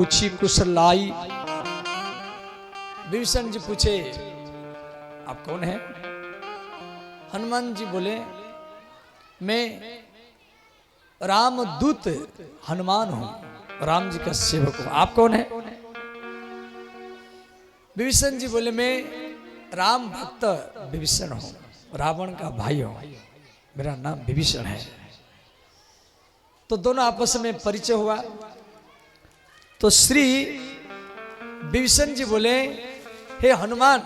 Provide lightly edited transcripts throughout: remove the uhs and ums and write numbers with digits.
पूछी कुशलाई। विभीषण जी पूछे आप कौन है? हनुमान जी बोले मैं रामदूत हनुमान हूं, राम जी का सेवक हूं। आप कौन है? विभीषण जी बोले मैं राम भक्त विभीषण हूं, रावण का भाई हूं, मेरा नाम विभीषण है। तो दोनों आपस में परिचय हुआ। तो श्री विभीषण जी बोले हे हनुमान,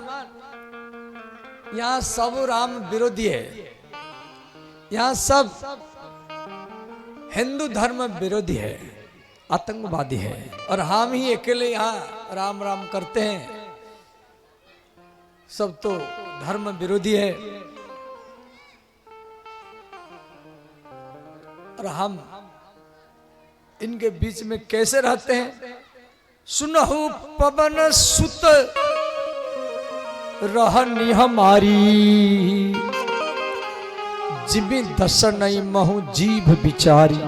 यहां सब राम विरोधी है, यहां सब हिंदू धर्म विरोधी है, आतंकवादी है, और हम ही अकेले यहां राम राम करते हैं, सब तो धर्म विरोधी है। और हम इनके बीच में कैसे रहते हैं? सुनहु पवन सुत रहनी हमारी, जिमी दर्शन नहीं महु जीभ बिचारी।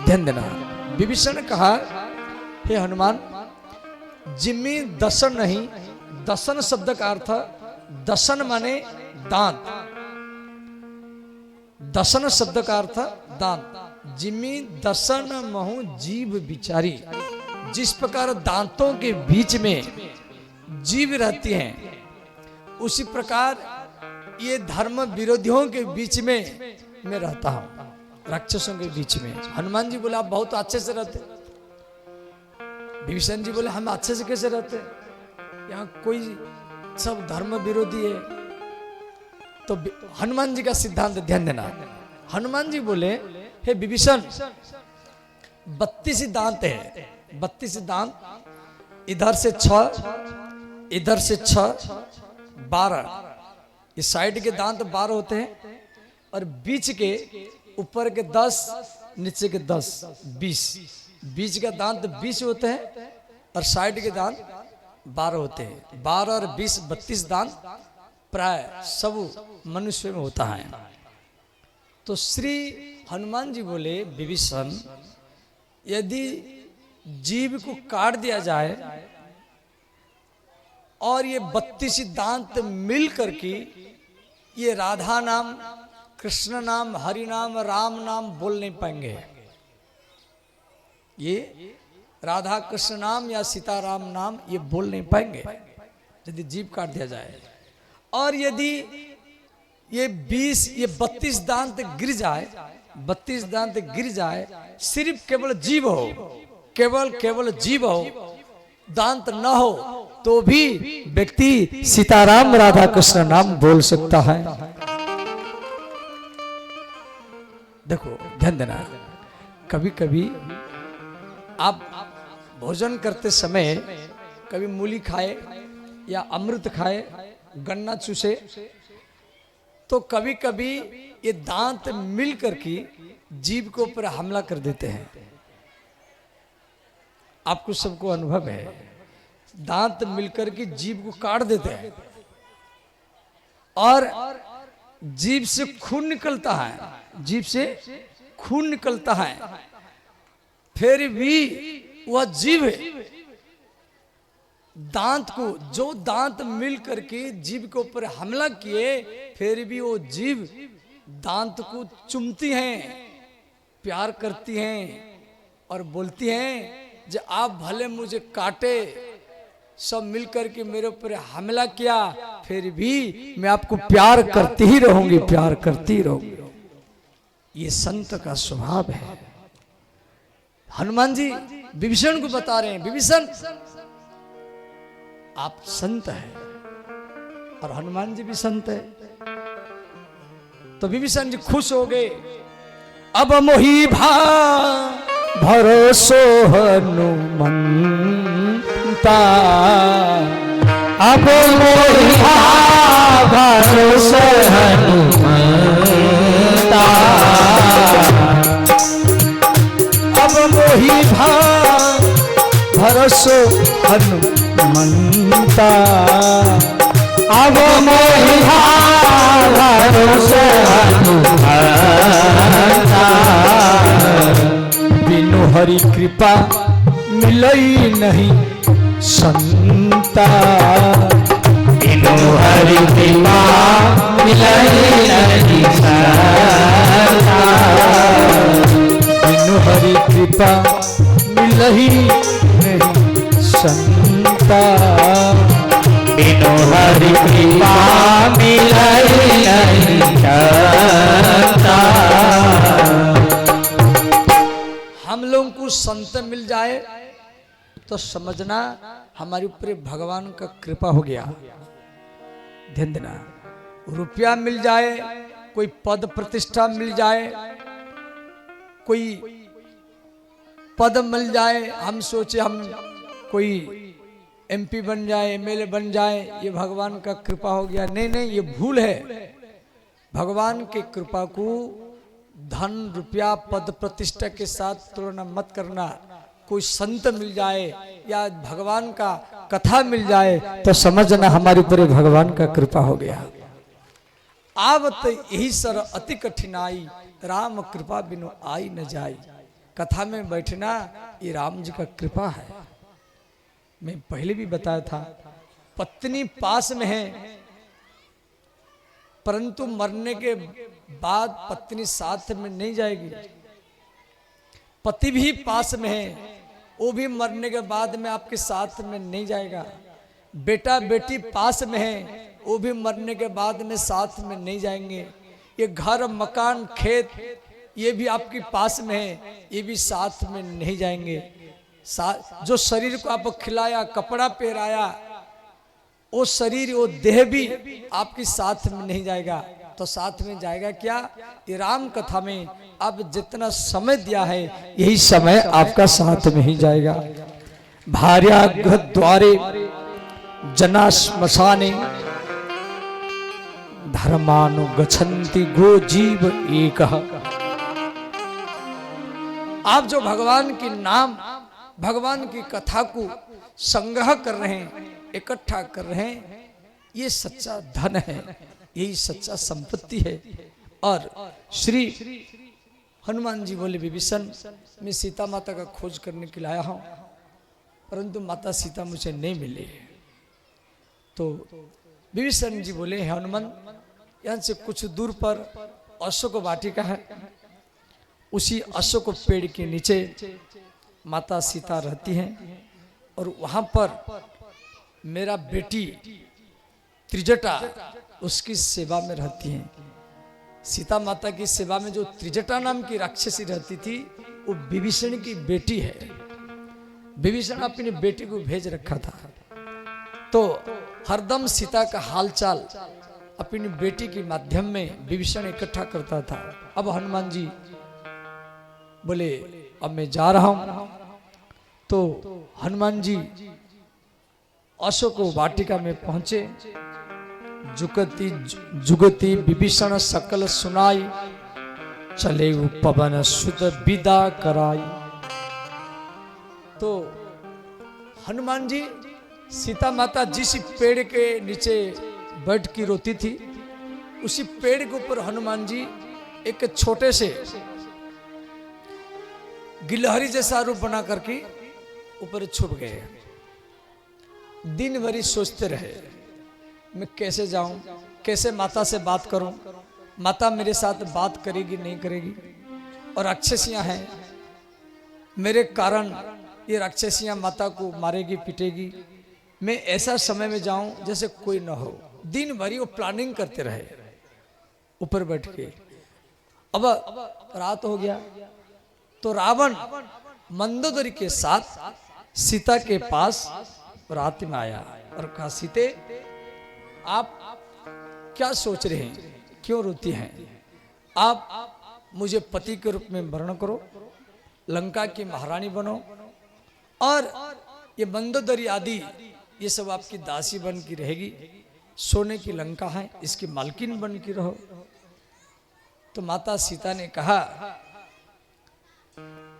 ध्यान देना, विभीषण ने कहा हे हनुमान, जिमी दर्शन नहीं, दर्शन शब्द का अर्थ दर्शन माने दांत, दर्शन शब्द का अर्थ दांत। जिमी दर्शन महु जीभ बिचारी, जिस प्रकार दांतों के बीच में जीभ रहती है, उसी प्रकार ये धर्म विरोधियों के बीच में मैं रहता हूं, राक्षसों के बीच में। हनुमान जी बोले आप बहुत अच्छे से रहते। विभीषण जी बोले हम अच्छे से कैसे रहते, यहाँ कोई सब धर्म विरोधी है। तो हनुमान जी का सिद्धांत ध्यान देना। हनुमान जी बोले हे विभीषण, 32 दांत है, 32 दांत, इधर से 6, इधर से 6, 12, इस साइड के दांत 12 होते हैं, और बीच के ऊपर के 10, नीचे के 10, 20, बीच का दांत 20 होते हैं, और साइड के दांत 12 होते हैं। 12 और 20, 32 दांत प्राय सब मनुष्य में होता है। तो श्री हनुमान जी बोले विभीषण, यदि जीभ को काट दिया जाए और ये 32 दांत मिल करके ये राधा नाम, कृष्ण नाम, हरि नाम, राम नाम बोल नहीं पाएंगे। ये राधा कृष्ण नाम या सीताराम नाम ये बोल नहीं पाएंगे यदि जीभ काट दिया जाए। और यदि ये 32 दांत गिर जाए, 32 दांत गिर जाए, सिर्फ केवल जीभ हो, केवल जीभ हो, दांत न हो, तो भी व्यक्ति सीताराम राधा कृष्ण नाम बोल सकता है। देखो ध्यान देना, कभी कभी आप भोजन करते समय कभी मूली खाए या अमृत खाए, गन्ना चूसे, तो कभी कभी ये दांत मिल करके जीभ के ऊपर हमला कर देते हैं। आपको सबको अनुभव है, दांत मिलकर के जीभ को काट देते हैं और जीभ से खून निकलता है, जीभ से खून निकलता है, फिर भी वह जीभ दांत को, जो दांत मिल करके जीभ के ऊपर हमला किए, फिर भी वो जीभ दांत को चूमती हैं, प्यार करती हैं और बोलती हैं जो आप भले मुझे काटे, सब मिल करके मेरे ऊपर हमला किया, फिर भी मैं आपको प्यार करती ही रहूंगी, प्यार करती रहूंगी। ये संत का स्वभाव है। हनुमान जी विभीषण को बता रहे हैं, विभीषण आप संत हैं, और हनुमान जी भी संत है। तो विभीषण जी खुश हो गए। अब मोहि भरोसो हनुमंता, अब मोहि भरोसो हनुमंता, अब मोहि भरोसो हनुमंता, अब मोहि भरोसो हनुमंता, बिनु हरि कृपा मिलई नहीं संता, बिनु हरि कृपा मिलई नहीं संता, बिनु हरि कृपा मिलई नहीं संता, बिनु हरि कृपा मिलई नहीं संता। हम लोगों को संत मिल जाए तो समझना हमारे ऊपर भगवान का कृपा हो गया। ध्यान देना, रुपया मिल जाए, कोई पद प्रतिष्ठा मिल जाए, कोई पद मिल जाए, हम सोचे हम कोई एमपी बन जाए, एमएलए बन जाए, ये भगवान का कृपा हो गया। नहीं नहीं, ये भूल है। भगवान की कृपा को धन रुपया पद प्रतिष्ठा के साथ तुलना मत करना। कोई संत मिल जाए या भगवान का कथा मिल जाए तो समझना हमारे ऊपर भगवान का कृपा हो गया। आवत यही सर अति कठिनाई, राम कृपा बिनु आई न जाई। कथा में बैठना ये राम जी का कृपा है। मैं पहले भी बताया था, पत्नी पास में है परंतु मरने के बाद पत्नी साथ में नहीं जाएगी। पति भी पास में है, वो भी मरने के बाद में आपके साथ में नहीं जाएगा। बेटा बेटी पास में है, वो भी मरने के बाद में साथ में नहीं जाएंगे। ये घर मकान खेत ये भी आपके पास में है, ये भी साथ में नहीं जाएंगे। जो शरीर को आप खिलाया कपड़ा पहराया, वो शरीर वो देह भी आपके साथ में नहीं जाएगा। तो साथ में जाएगा क्या? ये राम कथा में अब जितना समय दिया है यही समय आपका साथ में ही जाएगा। भार्या गृह द्वारे जना श्मशाने धर्मानुगच्छन्ति गो जीव एक। आप जो भगवान की नाम भगवान की कथा को संग्रह कर रहे हैं, इकट्ठा कर रहे हैं, ये सच्चा धन है, यही सच्चा संपत्ति है। और श्री हनुमान जी बोले, विभीषण मैं सीता माता का खोज करने के लिए आया हूं, परंतु माता सीता मुझे नहीं मिली। तो विभीषण जी बोले, हनुमान यहाँ से कुछ दूर पर अशोक वाटिका है, उसी अशोक पेड़ के नीचे माता सीता रहती हैं और वहां पर मेरा बेटी त्रिजटा उसकी सेवा में रहती हैं। सीता माता की सेवा में जो त्रिजटा नाम की राक्षसी रहती थी वो विभीषण की बेटी है। विभीषण अपनी बेटी को भेज रखा था, तो हरदम सीता का हालचाल अपनी बेटी के माध्यम में विभीषण इकट्ठा करता था। अब हनुमान जी बोले अब मैं जा रहा हूं। तो हनुमान जी अशोक वाटिका में पहुंचे। जुगति जुगति विभीषण सकल सुनाई, चले पवन सुत विदा कराई। तो हनुमान जी सीता माता जिस पेड़ के नीचे बैठ के रोती थी, उसी पेड़ के ऊपर हनुमान जी एक छोटे से गिलहरी जैसा रूप बना करके ऊपर छुप गए। दिन भर सोचते रहे मैं कैसे जाऊं, कैसे माता से बात करूं, माता मेरे साथ बात करेगी नहीं करेगी, और राक्षसियां हैं मेरे कारण, ये राक्षसियां माता को मारेगी पीटेगी, मैं ऐसा समय में जाऊं जैसे कोई न हो। दिन भरी वो प्लानिंग करते रहे ऊपर बैठ के। अब रात हो गया तो रावण मंदोदरी के साथ सीता के पास रात में आया और कहा, सीते आप क्या सोच रहे हैं, क्यों रोती हैं? आप मुझे पति के रूप में वर्ण करो, लंका की महारानी बनो, और ये मंदोदरी आदि ये सब आपकी दासी बन की रहेगी। सोने की लंका है, इसकी मालकिन बन की रहो। तो माता सीता ने कहा,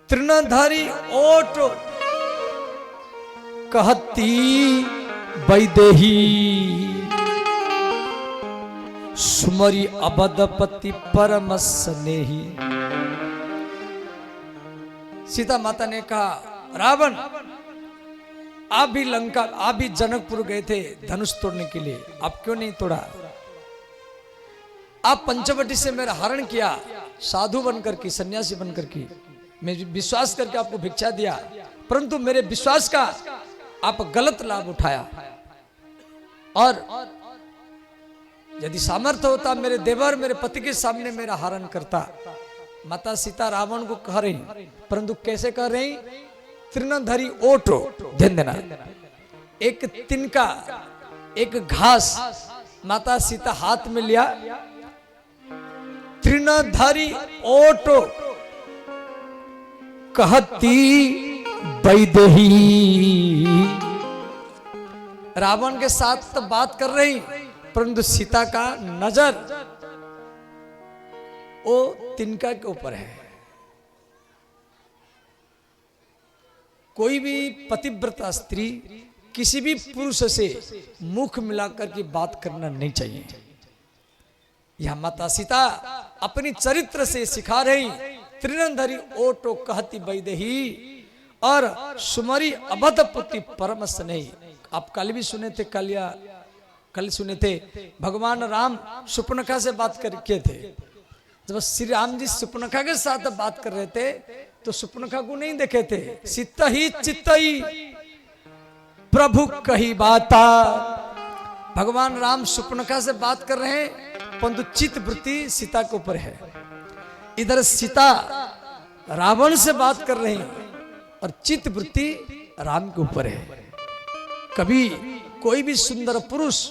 तृणधारी ओट कहती वैदेही, सुमरी अबदपति परम स्नेही। सीता माता ने कहा, रावण, आप भी लंका, आप भी जनकपुर गए थे धनुष तोड़ने के लिए, आप क्यों नहीं तोड़ा? आप पंचवटी से मेरा हरण किया, साधु बनकर के, सन्यासी बनकर के, मैं विश्वास करके आपको भिक्षा दिया, परंतु मेरे विश्वास का आप गलत लाभ उठाया। और यदि सामर्थ्य होता मेरे देवर मेरे पति के सामने मेरा हरण करता। माता सीता रावण को कह रही, परंतु कैसे कह रही? तृणधारी ओटो, ध्यान देना, एक तिनका, एक घास माता सीता हाथ में लिया, तृणधारी ओटो कहती वैदेही। रावण के साथ तो बात कर रही, परंतु सीता का नजर वो तिनका के ऊपर है। कोई भी पतिव्रता स्त्री किसी भी पुरुष से मुख मिलाकर की बात करना नहीं चाहिए। यह माता सीता अपनी चरित्र से सिखा रही, त्रिनंधरी ओटो कहती वैदेही और सुमरी अबधपुति परम स्नेही। आप कल भी सुने थे, कल सुने थे, भगवान राम सुपर्णखा से बात किए थे। जब श्री राम जी सुपर्णखा के साथ बात कर रहे थे तो सुपर्णखा को नहीं देखे थे। सित ही चित्त ही प्रभु कही बाता। भगवान राम सुपर्णखा से बात कर रहे हैं, परंतु चित्त वृत्ति सीता के ऊपर है। इधर सीता रावण से बात कर रही और चित्त वृत्ति राम के ऊपर है। कभी कोई भी सुंदर पुरुष,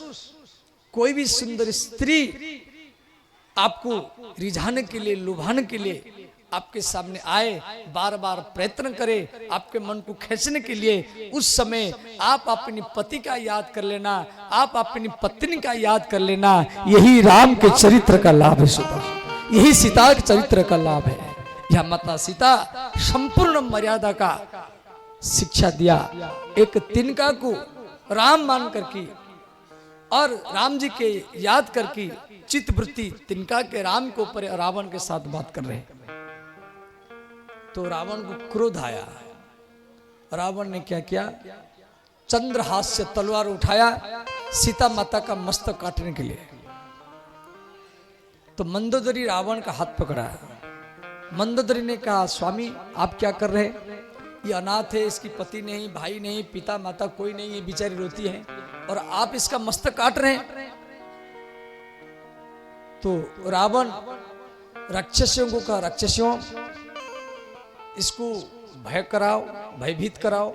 कोई भी सुंदर स्त्री आपको रिझाने के लिए, लुभाने के लिए आपके सामने आए, बार बार प्रयत्न करे आपके मन को खींचने के लिए, उस समय आप अपनी पति का याद कर लेना, आप अपनी पत्नी का याद कर लेना। यही राम के चरित्र का लाभ है सुधा, यही सीता के चरित्र का लाभ है। यह माता सीता संपूर्ण मर्यादा का शिक्षा दिया। एक तिनका को राम मान करके और राम जी के याद करके चित्त वृत्ति तिनका के राम के ऊपर रावण के साथ बात कर रहे हैं। तो रावण को क्रोध आया। रावण ने क्या किया? चंद्रहास से तलवार उठाया सीता माता का मस्तक काटने के लिए। तो मंदोदरी रावण का हाथ पकड़ा। मंदोदरी ने कहा, स्वामी आप क्या कर रहे हैं? ये अनाथ है, इसकी पति नहीं, भाई नहीं, पिता माता कोई नहीं, ये बेचारी रोती है और आप इसका मस्तक काट रहे हैं। तो रावण राक्षसियों को कहा, राक्षसियों इसको भय कराओ, भयभीत कराओ,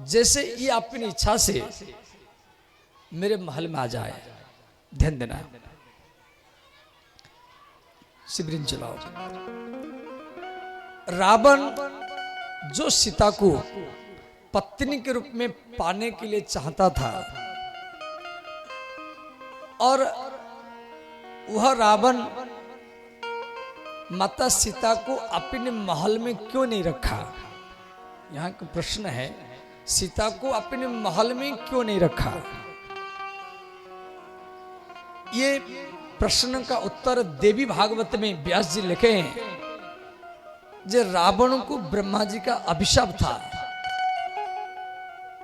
जैसे ये अपनी इच्छा से मेरे महल में आ जाए। ध्यान देना, शिवरिन चलाओ। रावण जो सीता को पत्नी के रूप में पाने के लिए चाहता था, और वह रावण माता सीता को अपने महल में क्यों नहीं रखा? यहाँ का प्रश्न है, सीता को अपने महल में क्यों नहीं रखा? ये प्रश्न का उत्तर देवी भागवत में व्यास जी लिखे हैं। जो रावण को ब्रह्मा जी का अभिशाप था।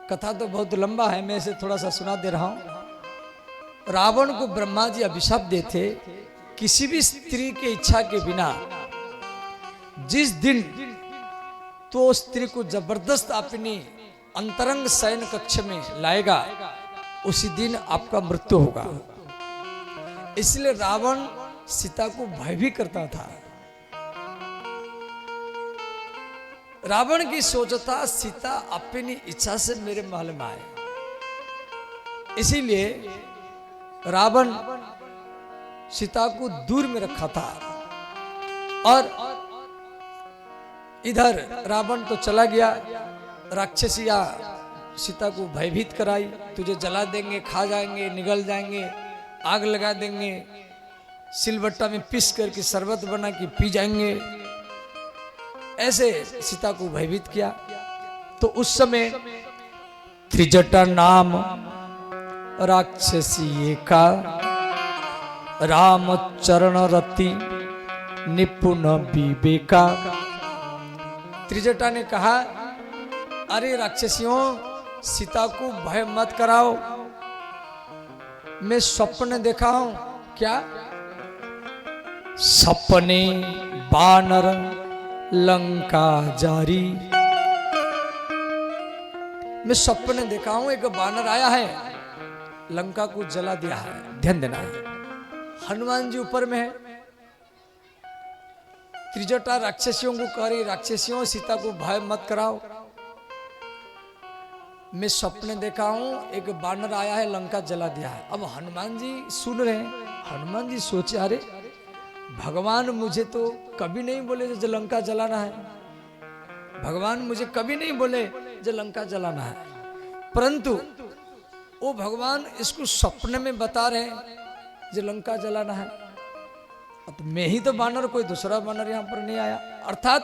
कथा तो बहुत लंबा है, मैं इसे थोड़ा सा सुना दे रहा हूं। रावण को ब्रह्मा जी अभिशाप देते, किसी भी स्त्री के इच्छा के बिना जिस दिन तो स्त्री को जबरदस्त अपनी अंतरंग शयन कक्ष में लाएगा, उसी दिन आपका मृत्यु होगा। इसलिए रावण सीता को भय भी करता था। रावण की सोच था सीता अपनी इच्छा से मेरे महल में आए। इसीलिए रावण सीता को दूर में रखा था। और इधर रावण तो चला गया, राक्षसिया सीता को भयभीत कराई, तुझे जला देंगे, खा जाएंगे, निगल जाएंगे, आग लगा देंगे, सिलबट्टा में पीस करके शरबत बना के पी जाएंगे। ऐसे सीता को भयभीत किया। तो उस समय त्रिजटा नाम राक्षसी का राम चरण रति निपुण विवेका। त्रिजटा ने कहा अरे राक्षसियों, सीता को भय मत कराओ, मैं स्वप्न देखा हूं। क्या? सपने बानर लंका जारी। मैं स्वप्न देखा हूं, एक बानर आया है, लंका को जला दिया है। ध्यान देना है, हनुमान जी ऊपर में है। त्रिजटा राक्षसियों को कह रही, राक्षसियों सीता को भय मत कराओ, मैं स्वप्न देखा हूं, एक बानर आया है, लंका जला दिया है। अब हनुमान जी सुन रहे हैं। हनुमान जी सोचे, अरे भगवान मुझे तो कभी नहीं बोले जो लंका जलाना है, भगवान मुझे कभी नहीं बोले जो लंका जलाना है, परंतु वो भगवान इसको स्वप्न में बता रहे हैं जो लंका जलाना है। तो मैं ही तो बानर, कोई दूसरा बानर यहाँ पर नहीं आया, अर्थात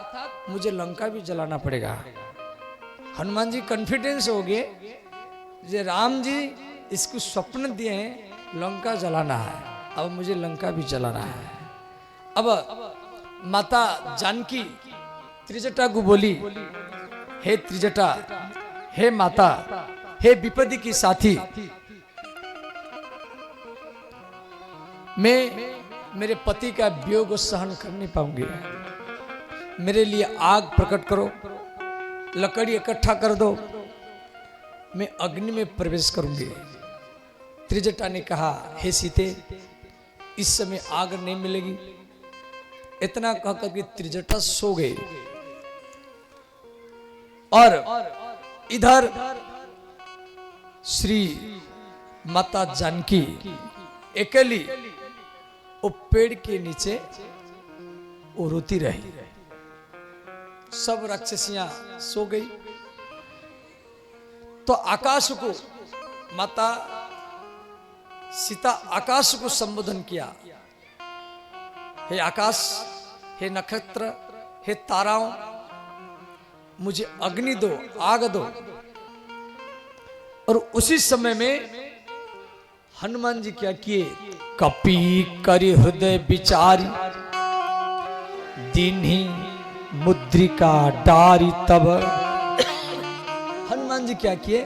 मुझे लंका भी जलाना पड़ेगा। हनुमान जी कॉन्फिडेंस हो गए, जो राम जी इसको स्वप्न दिए हैं, लंका जलाना है, अब मुझे लंका भी जलाना है। अब माता जानकी त्रिजटा को बोली, हे त्रिजटा, हे माता, हे विपत्ति की साथी, मैं मेरे पति का वियोग सहन कर नहीं पाऊंगी, मेरे लिए आग प्रकट करो, लकड़ी इकट्ठा कर दो, मैं अग्नि में प्रवेश करूंगी। त्रिजटा ने कहा, हे सीते, इस समय आग नहीं मिलेगी। इतना कहकर के त्रिजटा सो गए। और इधर श्री माता जानकी अकेली वो पेड़ के नीचे वो रोती रही। सब राक्षसियां सो गई। तो आकाश को, माता सीता आकाश को संबोधन किया, हे आकाश, हे नक्षत्र, हे ताराओं, मुझे अग्नि दो, आग दो। और उसी समय में हनुमान जी क्या किए, कपि करि हृदय विचारी, दीन्ही मुद्रिका डारी तब। हनुमान जी क्या किए,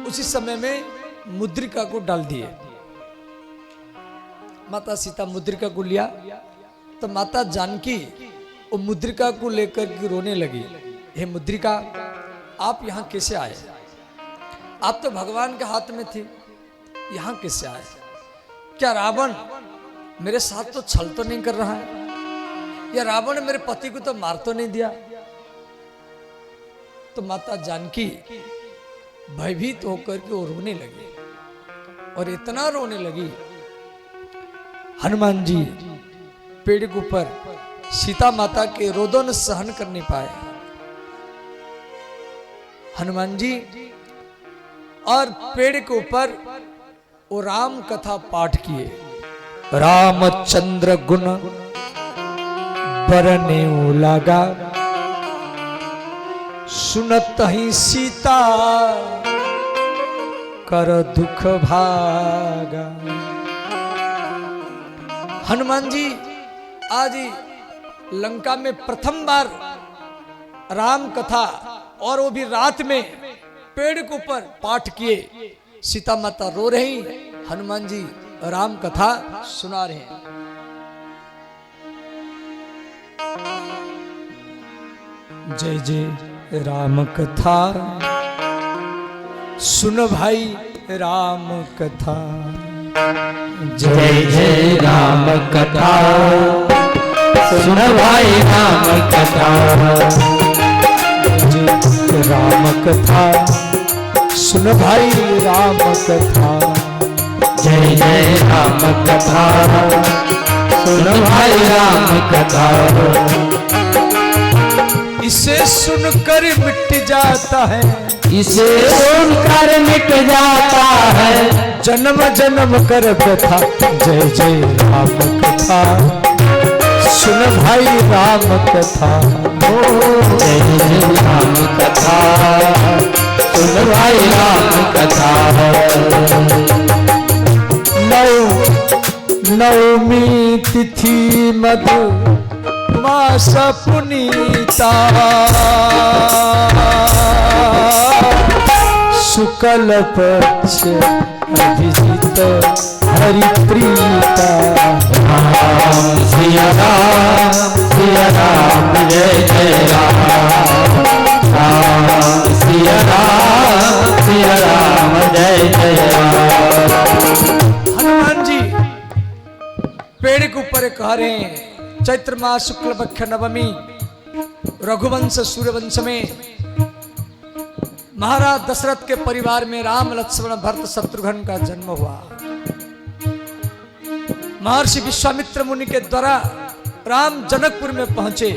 उसी समय में मुद्रिका को डाल दिए। माता सीता मुद्रिका को लिया, तो माता जानकी वो मुद्रिका को लेकर के रोने लगी, हे मुद्रिका, आप यहां कैसे आए? आप तो भगवान के हाथ में थे, यहां कैसे आए? क्या रावण मेरे साथ तो छल तो नहीं कर रहा है? या रावण मेरे पति को तो मार तो नहीं दिया? तो माता जानकी भयभीत होकर के वो रोने लगी, और इतना रोने लगी, हनुमान जी पेड़ के ऊपर सीता माता के रोदन सहन कर नहीं पाए। हनुमान जी और पेड़ के ऊपर वो राम कथा पाठ किए। रामचंद्र गुण बरने लगा, सुनत ही सीता कर दुख भागा। हनुमान जी आज लंका में प्रथम बार राम कथा, और वो भी रात में पेड़ के ऊपर पाठ किए। सीता माता रो रही, हनुमान जी राम कथा सुना रहे हैं। जय जय राम कथा सुन भाई राम कथा, जय जय राम कथा सुन भाई राम कथा, जय राम कथा सुन भाई राम कथा, जय जय राम कथा सुन भाई राम कथा। इसे सुनकर मिट जाता है, इसे सुनकर मिट जाता है जन्म जन्म कर कथा। जय जय राम कथा सुन भाई राम कथा, जय जय राम कथा सुन भाई राम कथा। नवमी तिथि मधु मास पुनीता शुक्ल पक्ष अभिजित हरिप्रीता। राम सिया राम जय जय राम। राम सिया राम जय जय राम। हनुमान जी पेड़ के ऊपर कह रहे हैं, चैत्र मास शुक्ल पक्ष नवमी रघुवंश सूर्यवंश में महाराज दशरथ के परिवार में राम लक्ष्मण भरत शत्रुघ्न का जन्म हुआ। महर्षि विश्वामित्र मुनि के द्वारा राम जनकपुर में पहुंचे,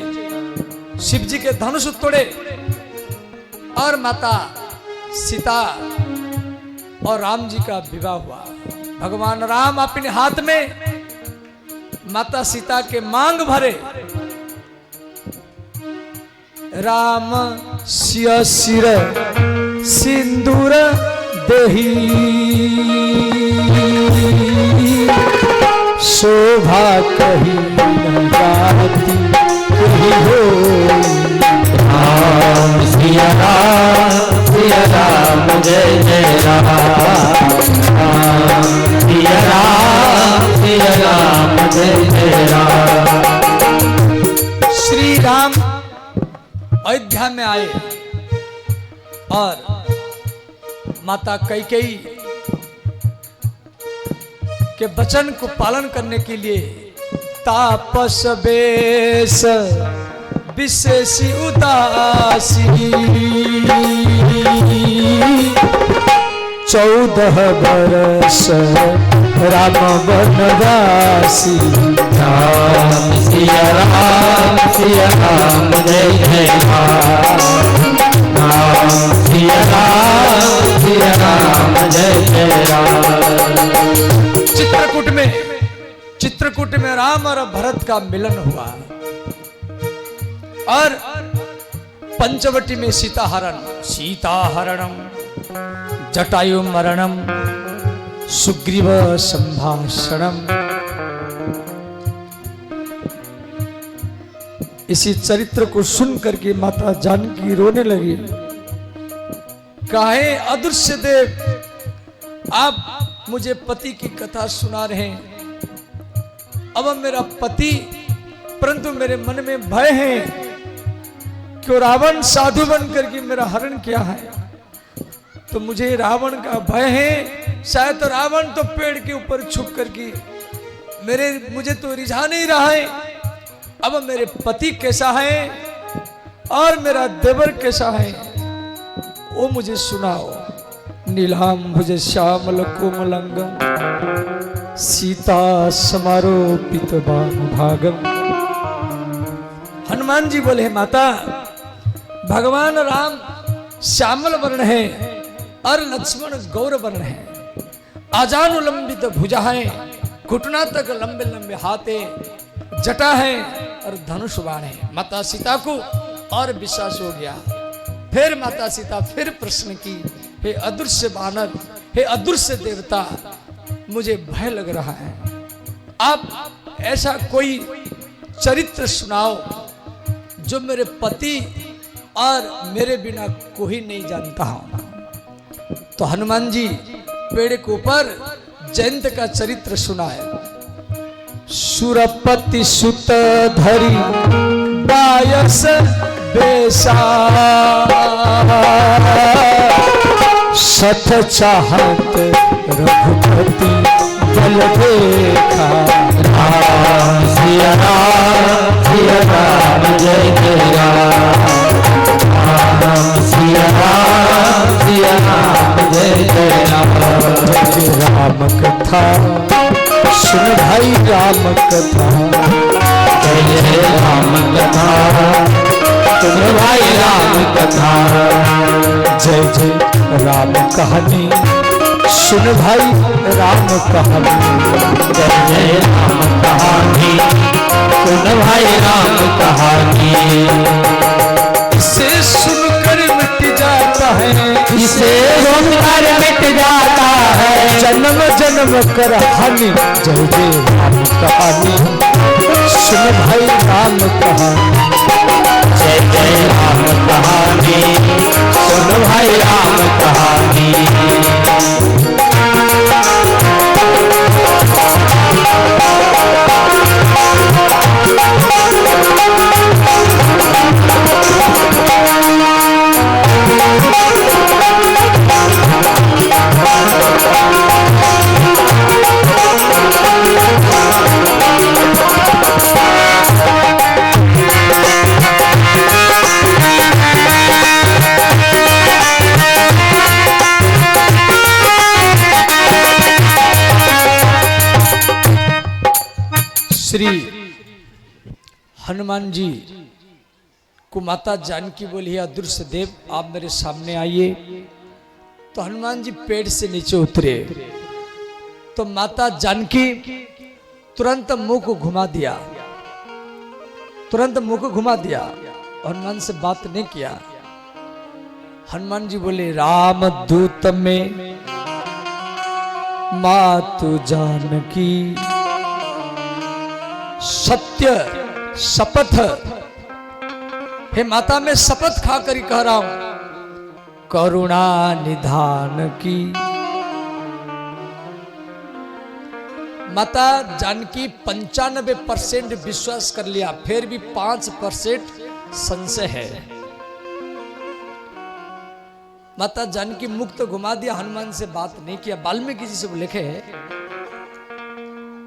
शिव जी के धनुष तोड़े और माता सीता और राम जी का विवाह हुआ। भगवान राम अपने हाथ में माता सीता के मांग भरे। राम सिय सिर सिंदूर देही शोभा कही न जाती कही हो। राम सिया राम जय जय राम। राम सिया राम जय जय राम। श्री राम अयोध्या में आए और माता कैकेयी के वचन को पालन करने के लिए तापस बेश विशेषी उदासी 14 बरस राम वनवासी। राम सिया राम जय जय राम। राम सिया राम जय जय राम। चित्रकूट में राम और भरत का मिलन हुआ और पंचवटी में सीताहरणम जटायु मरणम सुग्रीव संभाषणम। इसी चरित्र को सुन करके माता जानकी रोने लगी। काहे अदृश्य देव आप मुझे पति की कथा सुना रहे हैं। अब मेरा पति, परंतु मेरे मन में भय है कि रावण साधु बन करके मेरा हरण किया है, तो मुझे रावण का भय है। शायद तो रावण तो पेड़ के ऊपर छुप करके मुझे तो रिझा नहीं रहा है। अब मेरे पति कैसा है और मेरा देवर कैसा है वो मुझे सुनाओ। नीलांबुज श्यामल कोमलंगम सीता समारोपित भागम। हनुमान जी बोले, माता भगवान राम श्यामल वर्ण है और लक्ष्मण गौर वर्ण है। आजानुलंबित भुजा है, घुटना तक लंबे लंबे हाथे, जटा है और धनुष बाण है। माता सीता को और विश्वास हो गया। फिर माता सीता फिर प्रश्न की, हे अदृश्य बानर, हे अदृश्य देवता, मुझे भय लग रहा है। आप ऐसा कोई चरित्र सुनाओ जो मेरे पति और मेरे बिना कोई नहीं जानता हो। तो हनुमान जी पेड़ के ऊपर जयंत का चरित्र सुनाए। सुरपति सुत धरी बायस बेसा सठ चाहत रघुपति बल देखा। राम सिया राम जय जय राम। राम सिया राम जय जय राम। राम कथा सुन भाई, राम कथा जय जय राम कथा सुन भाई राम कथा। जय जय राम कहानी सुन भाई राम कहानी। जय जय राम कहानी सुन भाई राम कहानी। इसे सुनकर मिट जाता है, इसे रोकर मिट जाता है। जन्म जन्म कर हानि, जय जय राम कहानी, सुन भाई राम कहानी, जय जय राम कहानी, सुन भाई राम कहानी। श्री हनुमान जी को माता जानकी बोली, अदृश्य देव आप मेरे सामने आइए। तो हनुमान जी पेड़ से नीचे उतरे तो माता जानकी तुरंत मुंह को घुमा दिया, तुरंत मुंह को घुमा दिया, हनुमान से बात नहीं किया। हनुमान जी बोले, राम दूत में मातु जानकी, सत्य शपथ, हे माता मैं शपथ खाकर ही कह रहा हूं, करुणा निधान की। माता जानकी 95% विश्वास कर लिया, फिर भी 5% संशय है। माता जानकी मुक्त घुमा दिया, हनुमान से बात नहीं किया। वाल्मीकि जी से लिखे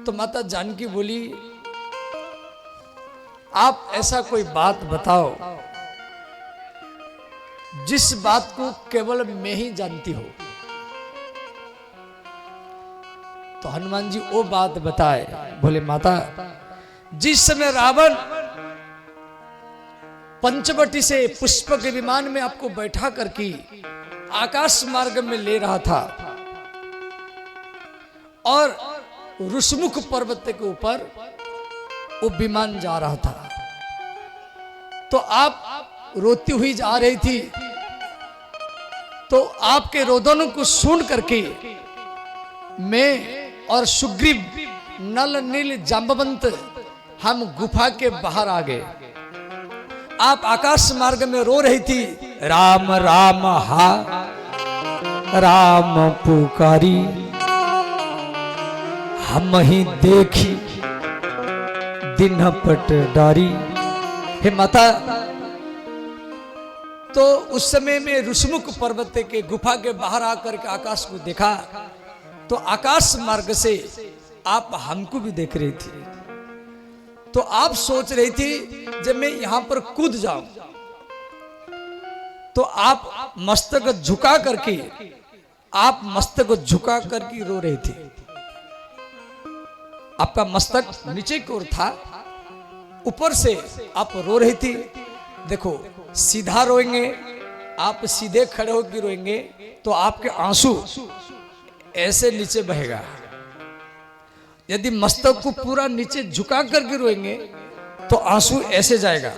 तो माता जानकी बोली, आप ऐसा कोई बात बताओ जिस बात को केवल मैं ही जानती हूं। तो हनुमान जी वो बात बताए, बोले माता, जिस समय रावण पंचवटी से पुष्प के विमान में आपको बैठा करके आकाश मार्ग में ले रहा था और ऋषमुख पर्वत के ऊपर वो विमान जा रहा था, तो आप रोती हुई जा रही थी। तो आपके रोदनों को सुन करके मैं और सुग्रीव, नल नील जांबवंत, हम गुफा के बाहर आ गए। आप आकाश मार्ग में रो रही थी, राम राम हा राम पुकारी, हम ही देखी दिन पट डारी। हे माता, तो उस समय में ऋषमुख पर्वत के गुफा के बाहर आकर के आकाश को देखा, तो आकाश मार्ग से आप हमको भी देख रही थी। तो आप सोच रही थी जब मैं यहां पर कूद जाऊं, तो आप मस्तक झुका करके, आप मस्तक झुका करके रो रही थी। आपका मस्तक नीचे की ओर था, ऊपर से आप रो रही थी। देखो, सीधा रोएंगे, आप सीधे खड़े होकर रोएंगे तो आपके आंसू ऐसे नीचे बहेगा। यदि मस्तक को पूरा नीचे झुका करके रोएंगे तो आंसू ऐसे जाएगा।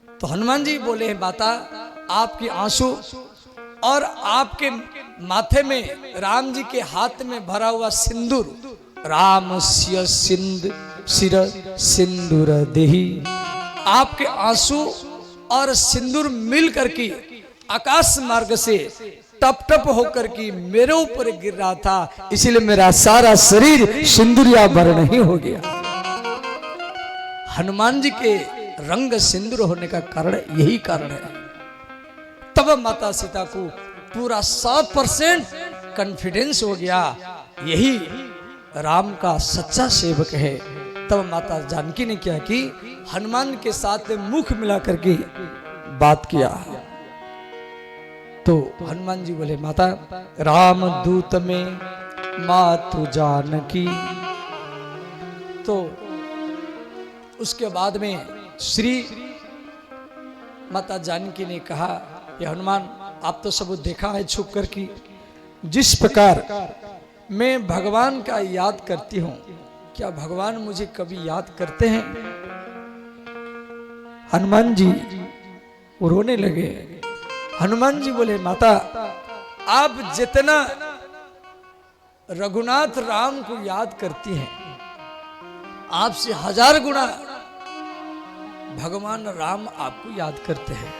तो हनुमान जी बोले, माता, आपकी आंसू और आपके माथे में राम जी के हाथ में भरा हुआ सिंदूर, राम सिय सिर सिंदूर देही, आपके आंसू और सिंदूर मिल करके आकाश मार्ग से टप टप होकर के मेरे ऊपर गिर रहा था, इसलिए मेरा सारा शरीर सिंदूरिया वर्ण ही हो गया। हनुमान जी के रंग सिंदूर होने का कारण यही कारण है। तब माता सीता को पूरा 100% कॉन्फिडेंस हो गया, यही राम का सच्चा सेवक है। तब माता जानकी ने क्या कि हनुमान के साथ मुख मिला करके बात किया। तो हनुमान जी बोले, माता, राम दूत में मातु जानकी। तो उसके बाद में श्री माता जानकी ने कहा, ये हनुमान, आप तो सब देखा है छुप करके, जिस प्रकार मैं भगवान का याद करती हूं, क्या भगवान मुझे कभी याद करते हैं? हनुमान जी रोने लगे। हनुमान जी बोले माता आप जितना रघुनाथ राम को याद करती हैं, आपसे 1000 गुना भगवान राम आपको याद करते हैं।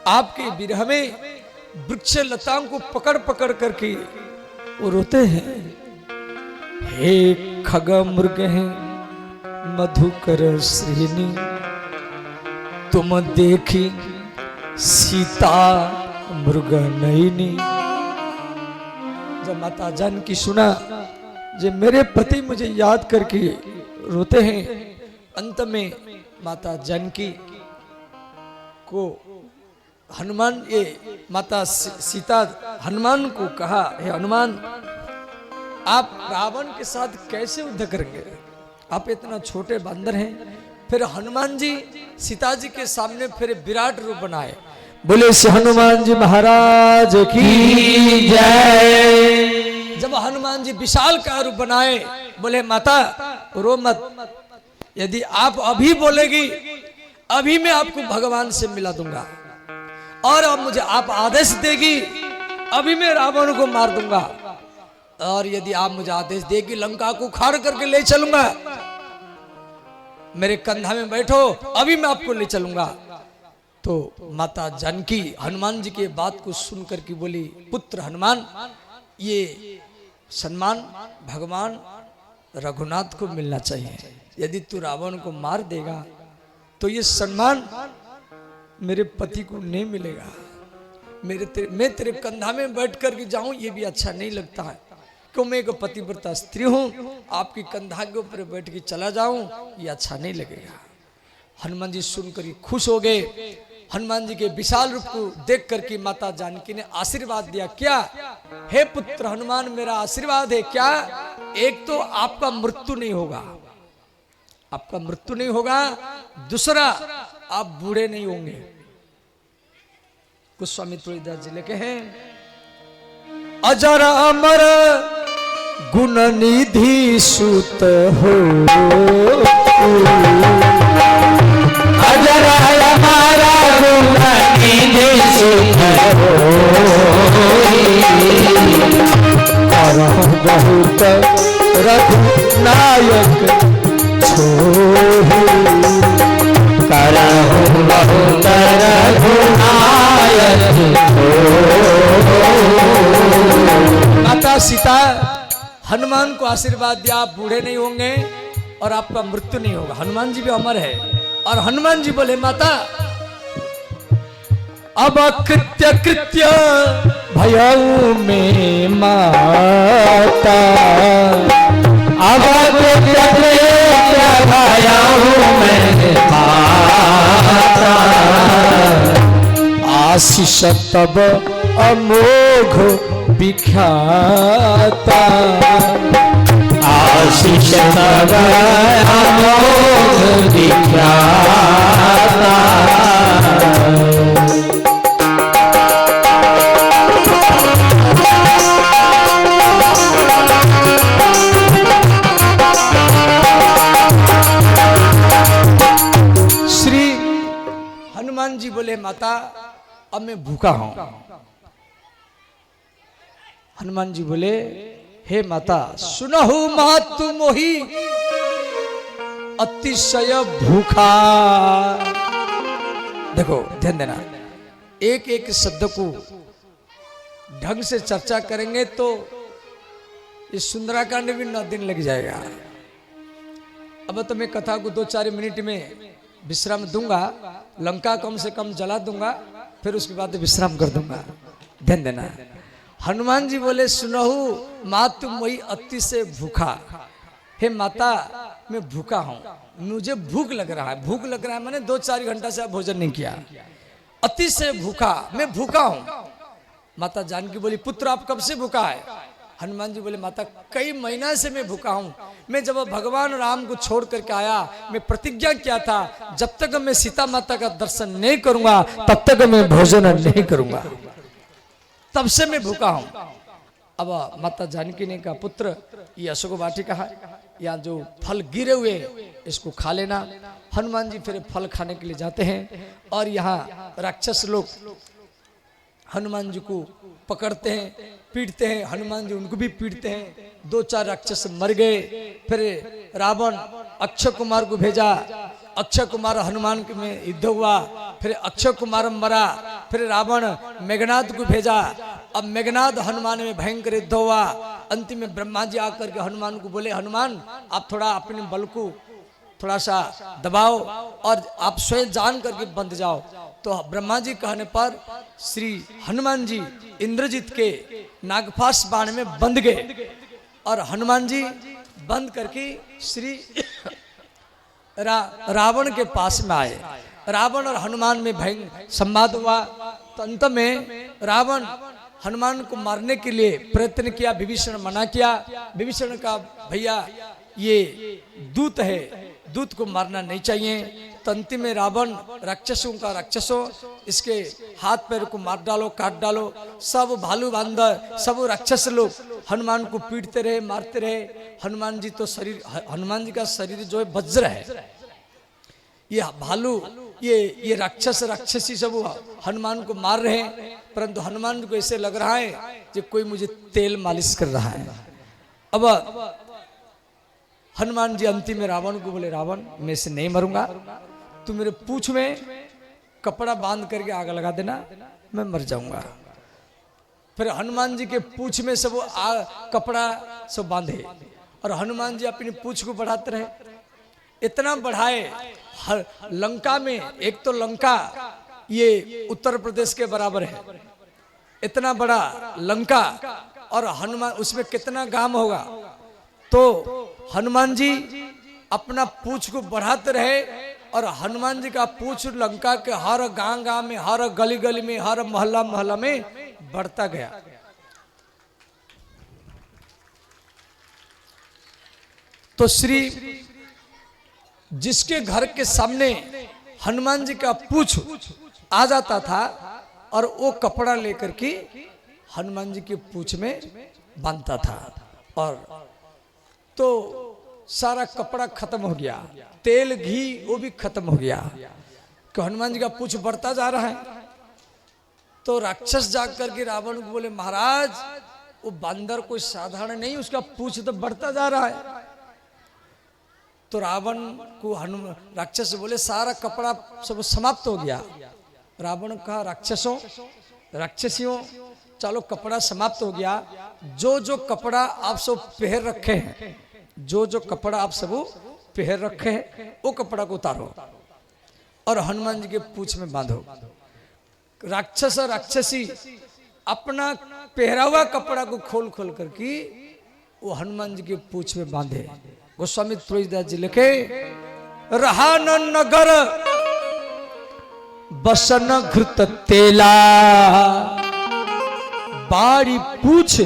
आपके विरह में वृक्ष लताओं को पकड़ पकड़ करके वो रोते हैं। हे खग मृग हैं मधुकर श्रेणी, तुम देखी सीता मृग नयनी। जब माता जानकी सुना जो मेरे पति मुझे याद करके रोते हैं, अंत में माता जानकी को हनुमान ये माता सीता हनुमान को कहा, हे हनुमान आप रावण के साथ कैसे युद्ध करेंगे, आप इतना छोटे बंदर हैं। फिर हनुमान जी सीता जी के सामने फिर विराट रूप बनाए। बोले श्री हनुमान जी महाराज की जय। जब हनुमान जी विशाल का रूप बनाए, बोले माता रो मत, यदि आप अभी बोलेगी अभी मैं आपको भगवान से मिला दूंगा, और अब मुझे आप आदेश देगी अभी मैं रावण को मार दूंगा, और यदि आप मुझे आदेश देगी लंका को खाड़ करके ले चलूंगा, मेरे कंधा में बैठो अभी मैं आपको ले चलूंगा। तो माता जानकी हनुमान जी के बात को सुनकर के बोली, पुत्र हनुमान ये सम्मान भगवान रघुनाथ को मिलना चाहिए। यदि तू रावण को मार देगा तो ये सम्मान मेरे पति को नहीं मिलेगा। मैं तेरे कंधा में बैठ कर के जाऊं ये भी अच्छा नहीं लगता है, क्यों मैं एक पतिव्रता स्त्री हूं, आपकी कंधा के ऊपर बैठ के चला जाऊं ये अच्छा नहीं लगेगा। हनुमान जी सुनकर खुश हो गए। हनुमान जी के विशाल रूप को देख करके माता जानकी ने आशीर्वाद दिया। क्या? हे पुत्र हनुमान मेरा आशीर्वाद है क्या? एक तो आपका मृत्यु नहीं होगा, आपका मृत्यु नहीं होगा, दूसरा आप बूढ़े नहीं होंगे। गोस्वामी तुलसीदास जी लिखे हैं, अजर अमर गुण निधि सुत हो, अजर हमारा गुण निधि सुत हो, करहु बहुत रघुनायक छोहु, करहु बहुत रघुनायक छोहु। माता सीता हनुमान को आशीर्वाद दिया, आप बूढ़े नहीं होंगे और आपका मृत्यु नहीं होगा। हनुमान जी भी अमर है। और हनुमान जी बोले माता अब कृत्य कृत्य भयऊ में माता, अब कृत्य कृत्य भयऊ में माता, आशीष तब अमोघ विख्याता, आशीष तब अमोघ विख्याता। श्री हनुमान जी बोले माता अब मैं भूखा हूं। हनुमान जी बोले हे माता सुनहु मातु मोहि अतिशय भूखा। देखो ध्यान देना, एक एक शब्द को ढंग से चर्चा करेंगे तो इस सुंदराकांड भी 9 दिन लग जाएगा। अब तो मैं कथा को 2-4 मिनट में विश्राम दूंगा, लंका कम से कम जला दूंगा, फिर उसके बाद विश्राम कर दूंगा। ध्यान देना, हनुमान जी बोले सुनहु मातु मोहि अति से भूखा। हे माता मैं भूखा हूं, मुझे भूख लग रहा है। भूख लग रहा है मैंने 2-4 घंटा से भोजन नहीं किया, अति से भूखा, मैं भूखा हूं। माता जानकी बोली पुत्र आप कब से भूखा है? हनुमान जी बोले माता कई महीना से मैं भूखा हूं। मैं जब भगवान राम को छोड़ करके आया, मैं प्रतिज्ञा किया था जब तक मैं सीता माता का दर्शन नहीं करूंगा तब तक मैं भोजन नहीं करूंगा, तब से मैं भूखा हूं। अब माता जानकी ने कहा पुत्र ये अशोक वाटिका है, यहाँ जो फल गिरे हुए इसको खा लेना। हनुमान जी फिर फल खाने के लिए जाते हैं और यहाँ राक्षस लोग हनुमान जी को पकड़ते हैं, पीटते हैं, हनुमान जी उनको भी पीटते हैं। 2-4 राक्षस मर गए। फिर रावण अक्षय कुमार को भेजा, अक्षय कुमार हनुमान के में युद्ध हुआ। फिर अक्षय कुमार मरा। फिर रावण मेघनाद को भेजा, अब मेघनाद हनुमान में भयंकर युद्ध हुआ। अंतिम में ब्रह्मा जी आकर के हनुमान को बोले, हनुमान आप थोड़ा अपने बल को थोड़ा सा दबाओ और आप स्वयं जान करके बंध जाओ। तो ब्रह्मा जी कहने पर श्री हनुमान जी इंद्रजीत के नागपाश बाण में बंध गए और हनुमान जी बंद करके श्री रावण के पास में आए। रावण और हनुमान में भयंकर संवाद हुआ। तो अंत में रावण हनुमान को मारने के लिए प्रयत्न किया, विभीषण मना किया। विभीषण का भैया ये दूत है, दूत को मारना नहीं चाहिए। तो अंतिम में रावण राक्षसों इसके हाथ पैर को मार डालो, काट डालो। सब भालू बांदर सब राक्षस लोग हनुमान को पीटते रहे, मारते रहे। हनुमान जी तो हनुमान जी का शरीर जो है वज्र है। ये भालू ये राक्षसी सब हनुमान को मार रहे हैं, परंतु हनुमान जी को ऐसे लग रहा है कि कोई मुझे तेल मालिश कर रहा है। अब हनुमान जी अंतिम में रावण को बोले, रावण मैं इसे नहीं मरूंगा, तू मेरे पूंछ में कपड़ा बांध करके आग लगा देना, मैं मर जाऊंगा। फिर हनुमान जी के पूंछ में सब कपड़ा सब बांधे और हनुमान जी अपनी पूंछ को बढ़ाते रहे। इतना बढ़ाए लंका में, एक तो लंका ये उत्तर प्रदेश के बराबर है, इतना बड़ा लंका और हनुमान उसमें कितना गांव होगा। तो हनुमान जी अपना पूंछ को बढ़ाते रहे और हनुमान जी का पूंछ लंका के हर गांव में, हर गली गली में, हर मोहल्ला मोहल्ला में बढ़ता गया। तो श्री जिसके घर के सामने हनुमान जी का पूंछ आ जाता था और वो कपड़ा लेकर के हनुमान जी के पूंछ में बांधता था और तो सारा कपड़ा खत्म हो गया, तेल घी वो भी खत्म हो गया कि हनुमान जी का पूंछ बढ़ता जा रहा है। तो राक्षस जाग करके रावण को बोले, महाराज वो बंदर कोई साधारण नहीं, उसका पूंछ तो बढ़ता जा रहा है। तो रावण को राक्षस बोले, सारा कपड़ा सब समाप्त हो गया। रावण कहा, राक्षसियों चलो कपड़ा समाप्त हो गया, जो कपड़ा आप सब पहन रखे हैं, जो कपड़ा आप सब पहन रखे हैं वो कपड़ा को उतारो और हनुमान जी के पूंछ में बांधो। राक्षस और राक्षसी अपना पहरा हुआ कपड़ा को खोल खोल करके वो हनुमान जी के पूंछ में बांधे। गोस्वामी तुलसीदास जी लिखे, रहा न नगर बसन घृत तेला, बारी पूछ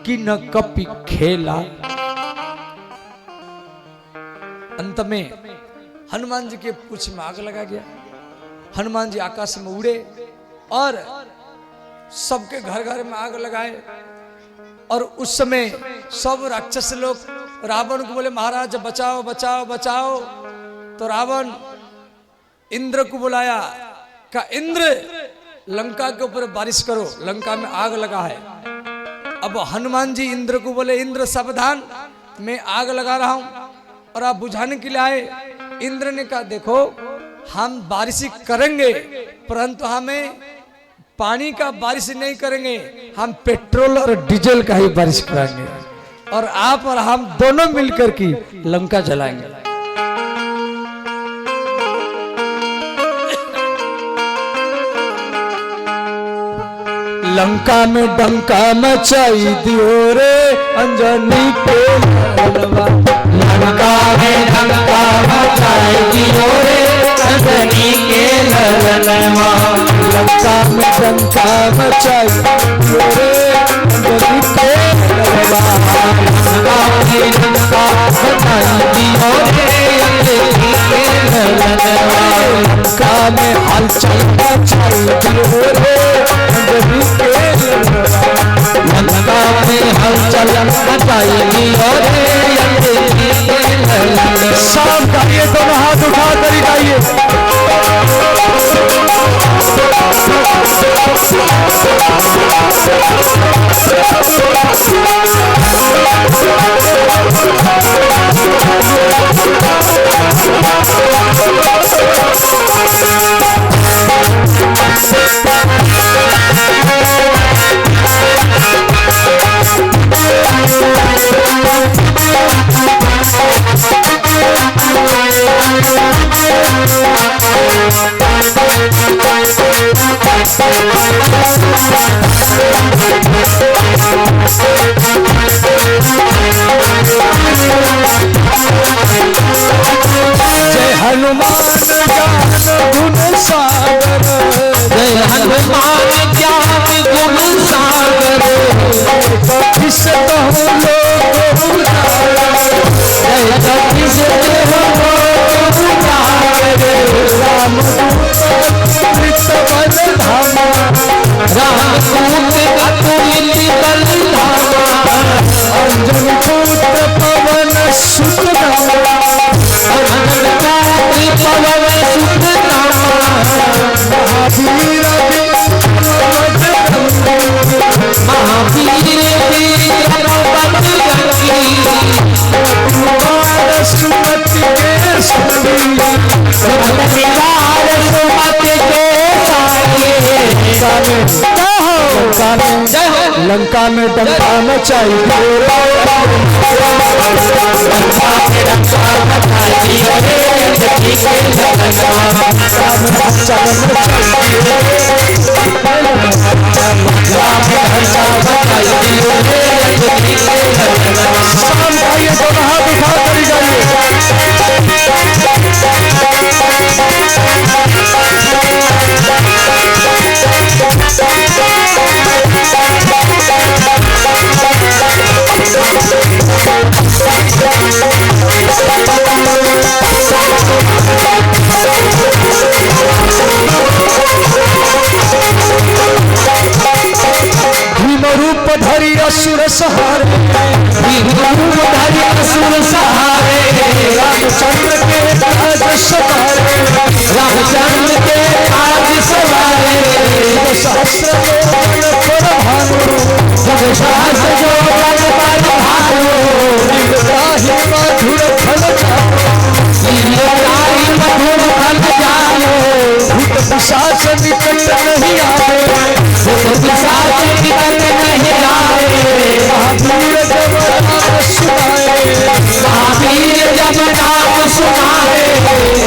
कि न कपि खेला। अंत में हनुमान जी के पूंछ में आग लगा गया। हनुमान जी आकाश में उड़े और सबके घर घर में आग लगाए। और उस समय सब राक्षस लोग रावण को बोले, महाराज बचाओ बचाओ बचाओ। तो रावण इंद्र को बुलाया, कहा इंद्र लंका के ऊपर बारिश करो, लंका में आग लगा है। अब हनुमान जी इंद्र को बोले, इंद्र सावधान, मैं आग लगा रहा हूं और आप बुझाने के लिए आए। इंद्र ने कहा, देखो हम बारिश करेंगे परंतु हमें पानी का बारिश नहीं करेंगे, हम पेट्रोल और डीजल का ही बारिश कराएंगे और आप और हम दोनों मिलकर की लंका जलाएंगे। लंका में डंका मचाई दियो रे अंजनी के ललनवा, लंका में डंका मचाई दियो रे अंजनी के ललनवा, लंका में डंका मचाई दियो रे अंजनी के ललनवा, लंका में डंका मचाई दियो रे अंजनी के ललनवा, लंका में हलचल मचाई दियो रे अंजनी के ललनवा, लंका में हलचल मचाई दियो रे अंजनी के ललनवा। सब गाइए, दोनों हाथ उठा कर गाइए। कूट अतुलित बल धामा अंजन पुत्र पवन सुत नामा अंजन पुत्र पवन सुत नामा महावीर महावीर सुमति के साई सुमति के साई लंका में डंका मचाई रूप धरी असुर सहारे असुर सहारे रामचंद्र के काज सवारे रामचंद्र के काज सवारे सहस्र पर भानु सहस्र जो बल पर भानु राही मधुर फल मधुर फल जानो भूत पिशाच निकट नहीं आवे भूत पिशाच निकट नहीं आवे महावीर जब नाम सुनाए महावीर जब नाम सुनाए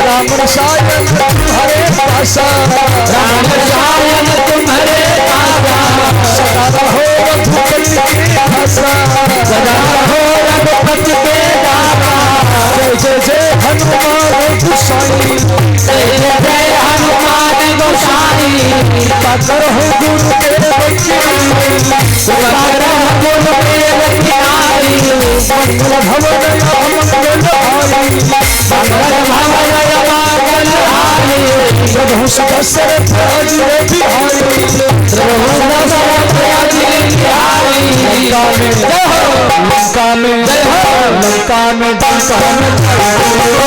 राम रसायन तुम्हारे पासा राम रसायन तुम्हारे पासा सदा रहो रघुपति के आसा सदा रहो रघुपति के दाता जय जय जय हनुमान गोसाई जय जय हनुमान गोसाई पाकर हो गुरु के बख्शियारी पाकर हो गुरु के बख्शियारी मंगल भवन मंगल हारी मंगल भवन मंगल हारी प्रभु दशरथ राज बिहारी प्रभु दशरथ राज बिहारी लंका में लंका में चलन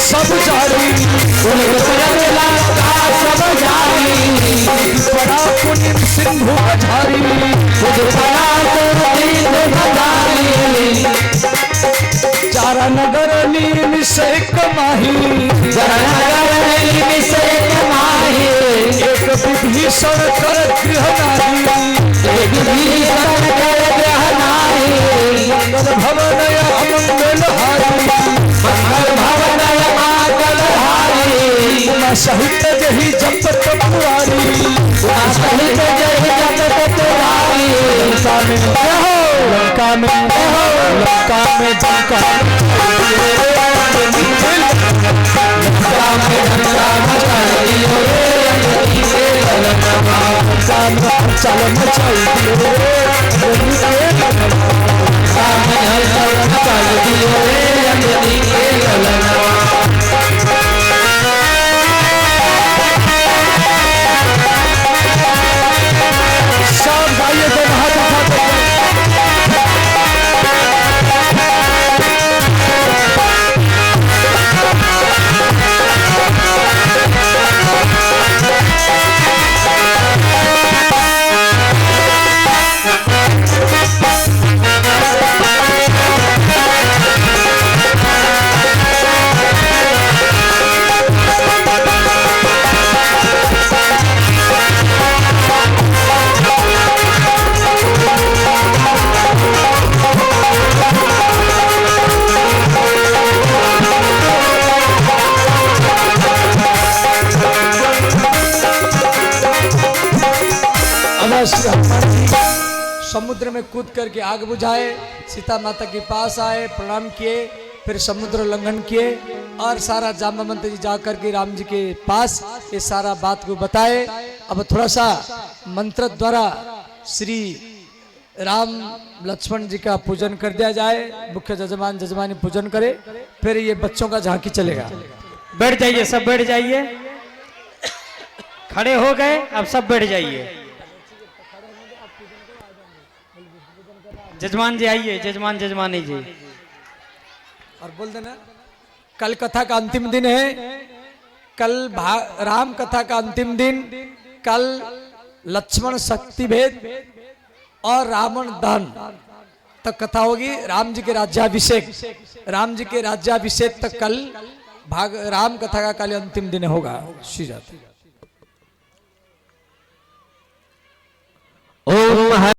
सब जारी सब जारी बड़ा पुण्य सिंधु झारी चारा नगर नीम से कमाही एक विभीषण कर गृह नारी मंगल भवन अमंगल हारी उमा सहित जही जप तपुआरी लंका में जंका लंका में डंका मचाई दियो रे अंजनी के ललनमा लंका में हलचल मचाई दियो रे अंजनी के ललनमा लंका में हलचल मचाई दियो रे अंजनी के ललनमा सब भाइयों को हाथ उठाते समुद्र में कूद करके आग बुझाए, सीता माता के पास आए, प्रणाम किए, फिर समुद्र उल्लंघन किए और सारा जाम्बवंत जी जाकर के राम जी के पास ये सारा बात को बताए। अब थोड़ा सा मंत्र द्वारा श्री राम लक्ष्मण जी का पूजन कर दिया जाए, मुख्य जजमान जजमानी पूजन करे, फिर ये बच्चों का झांकी चलेगा। बैठ जाइए, सब बैठ जाइए, खड़े हो गए, अब सब बैठ जाइए। जजमान जी आइए, जजमान जजमानी जी। और बोल देना कल कथा का अंतिम दिन है, कल राम कथा का अंतिम दिन, कल लक्ष्मण शक्ति भेद और रावण दहन तक कथा होगी। राम जी के राज्याभिषेक, राम जी के राज्याभिषेक तक कल राम कथा का कल अंतिम दिन होगा। श्री जाति। ओम